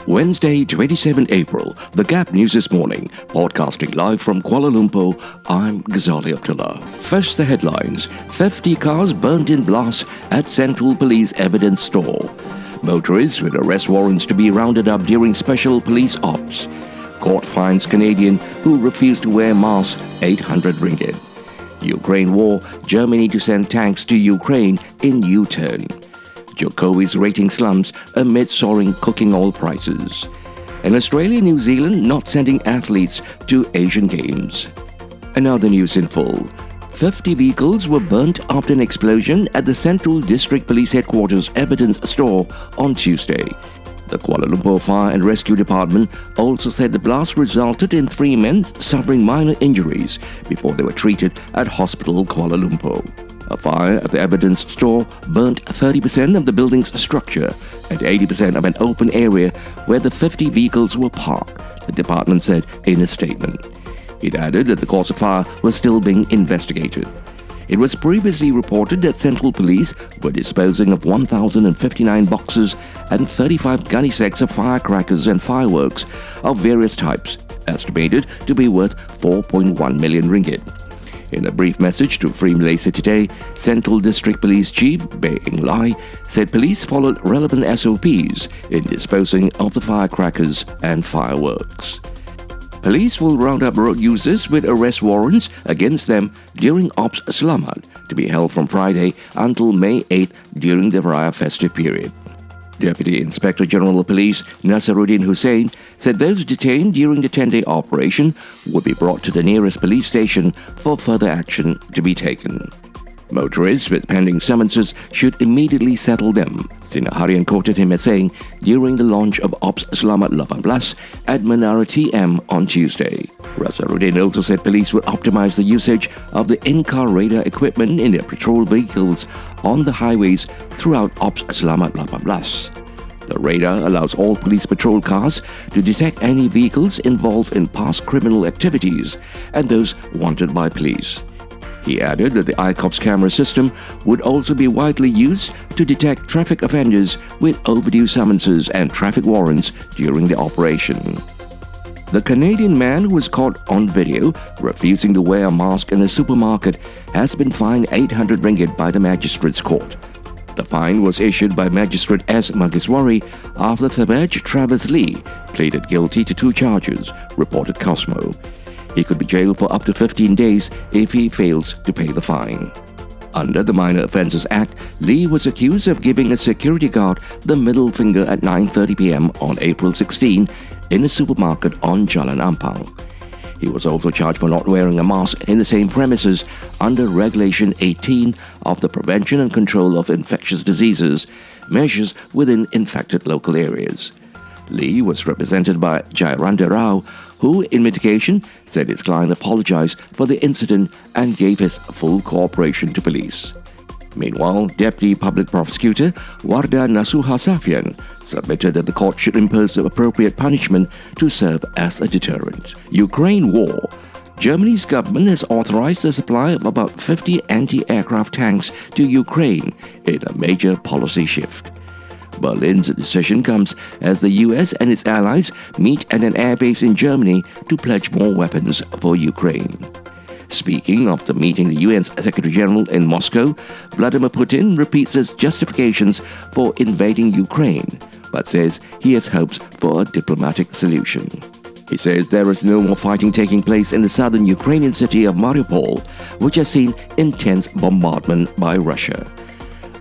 Wednesday, 27 April, The Gap News This Morning, podcasting live from Kuala Lumpur, I'm Ghazali Abdullah. First, the headlines. 50 cars burnt in blast at Sentul Police Evidence Store. Motorists with arrest warrants to be rounded up during special police ops. Court fines Canadian who refused to wear mask 800 ringgit. Ukraine war, Germany to send tanks to Ukraine in U-turn. Jokowi's rating slumps amid soaring cooking oil prices. And Australia, New Zealand not sending athletes to Asian Games. And now the news in full. 50 vehicles were burnt after an explosion at the Sentul District Police Headquarters Evidence Store on Tuesday. The Kuala Lumpur Fire and Rescue Department also said the blast resulted in 3 men suffering minor injuries before they were treated at Hospital Kuala Lumpur. A fire at the evidence store burnt 30% of the building's structure and 80% of an open area where the 50 vehicles were parked, the department said in a statement. It added that the cause of fire was still being investigated. It was previously reported that Sentul Police were disposing of 1,059 boxes and 35 gunny sacks of firecrackers and fireworks of various types, estimated to be worth 4.1 million ringgit. In a brief message to Free Malaysia Today, Sentul District Police Chief Bae Eng Lai said police followed relevant SOPs in disposing of the firecrackers and fireworks. Police will round up road users with arrest warrants against them during Ops Selamat, to be held from Friday until May 8 during the Raya festive period. Deputy Inspector General of Police Nasaruddin Hussain said those detained during the 10-day operation would be brought to the nearest police station for further action to be taken. Motorists with pending summonses should immediately settle them, Sinar Harian quoted him as saying during the launch of Ops Selamat 18 at Menara TM on Tuesday. Nasaruddin also said police would optimize the usage of the in-car radar equipment in their patrol vehicles on the highways throughout Ops Selamat 18. The radar allows all police patrol cars to detect any vehicles involved in past criminal activities and those wanted by police. He added that the ICOPS camera system would also be widely used to detect traffic offenders with overdue summonses and traffic warrants during the operation. The Canadian man who was caught on video refusing to wear a mask in a supermarket has been fined 800 ringgit by the Magistrates Court. The fine was issued by Magistrate S. Magiswari after Thabaj Travis Lee pleaded guilty to 2 charges, reported Cosmo. He could be jailed for up to 15 days if he fails to pay the fine. Under the Minor Offences Act, Lee was accused of giving a security guard the middle finger at 9:30 p.m. on April 16 in a supermarket on Jalan Ampang. He was also charged for not wearing a mask in the same premises under Regulation 18 of the Prevention and Control of Infectious Diseases, measures within infected local areas. Lee was represented by Jayaranda Rao, who, in mitigation, said his client apologized for the incident and gave his full cooperation to police. Meanwhile, Deputy Public Prosecutor Wardah Nasuha Safian submitted that the court should impose the appropriate punishment to serve as a deterrent. Ukraine war. Germany's government has authorized the supply of about 50 anti-aircraft tanks to Ukraine in a major policy shift. Berlin's decision comes as the US and its allies meet at an airbase in Germany to pledge more weapons for Ukraine. Speaking of the meeting the UN's Secretary General in Moscow, Vladimir Putin repeats his justifications for invading Ukraine, but says he has hopes for a diplomatic solution. He says there is no more fighting taking place in the southern Ukrainian city of Mariupol, which has seen intense bombardment by Russia.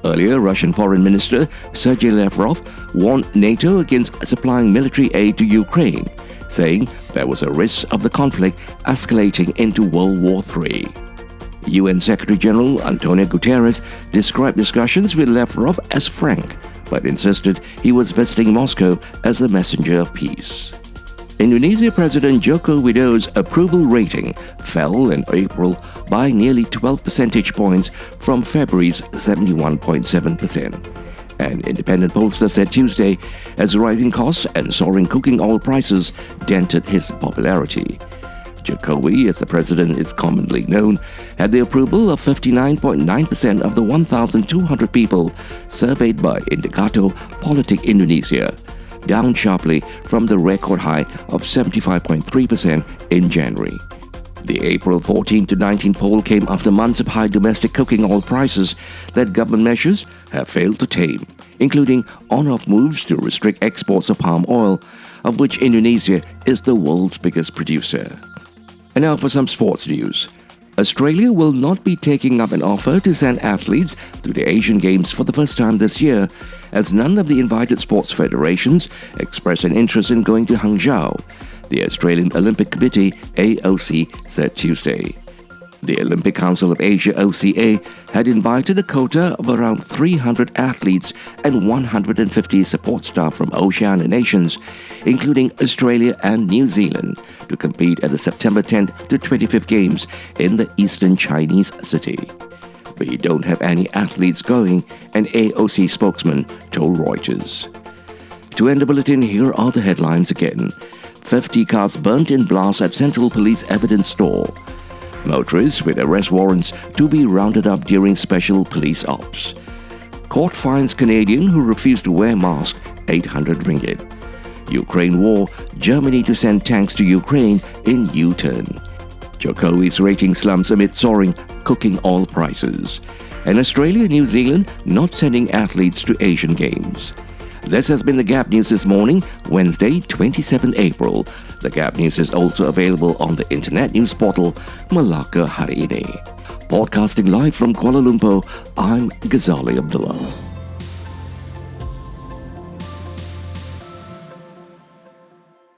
Earlier, Russian Foreign Minister Sergei Lavrov warned NATO against supplying military aid to Ukraine, saying there was a risk of the conflict escalating into World War III. UN Secretary General Antonio Guterres described discussions with Lavrov as frank, but insisted he was visiting Moscow as a messenger of peace. Indonesia President Joko Widodo's approval rating fell in April by nearly 12 percentage points from February's 71.7%. An independent pollster said Tuesday as rising costs and soaring cooking oil prices dented his popularity. Jokowi, as the president is commonly known, had the approval of 59.9% of the 1,200 people surveyed by Indikator Politik Indonesia. down sharply from the record high of 75.3% in January. The April 14 to 19 poll came after months of high domestic cooking oil prices that government measures have failed to tame, including on-off moves to restrict exports of palm oil, of which Indonesia is the world's biggest producer. And now for some sports news. Australia will not be taking up an offer to send athletes to the Asian Games for the first time this year, as none of the invited sports federations expressed an interest in going to Hangzhou, the Australian Olympic Committee AOC said Tuesday. The Olympic Council of Asia OCA had invited a quota of around 300 athletes and 150 support staff from Oceania nations, including Australia and New Zealand, to compete at the September 10th to 25th Games in the eastern Chinese city. We don't have any athletes going, an AOC spokesman told Reuters. To end the bulletin, here are the headlines again. 50 cars burnt in blast at Sentul Police Evidence Store. Motorists with arrest warrants to be rounded up during special police ops. Court fines Canadian who refused to wear mask 800 ringgit. Ukraine war, Germany to send tanks to Ukraine in U-turn. Jokowi's rating slumps amid soaring cooking oil prices. And Australia, New Zealand not sending athletes to Asian Games. This has been the Gap News this morning, Wednesday, 27 April. The Gap News is also available on the internet news portal Melaka Hari Ini. Podcasting live from Kuala Lumpur, I'm Ghazali Abdullah.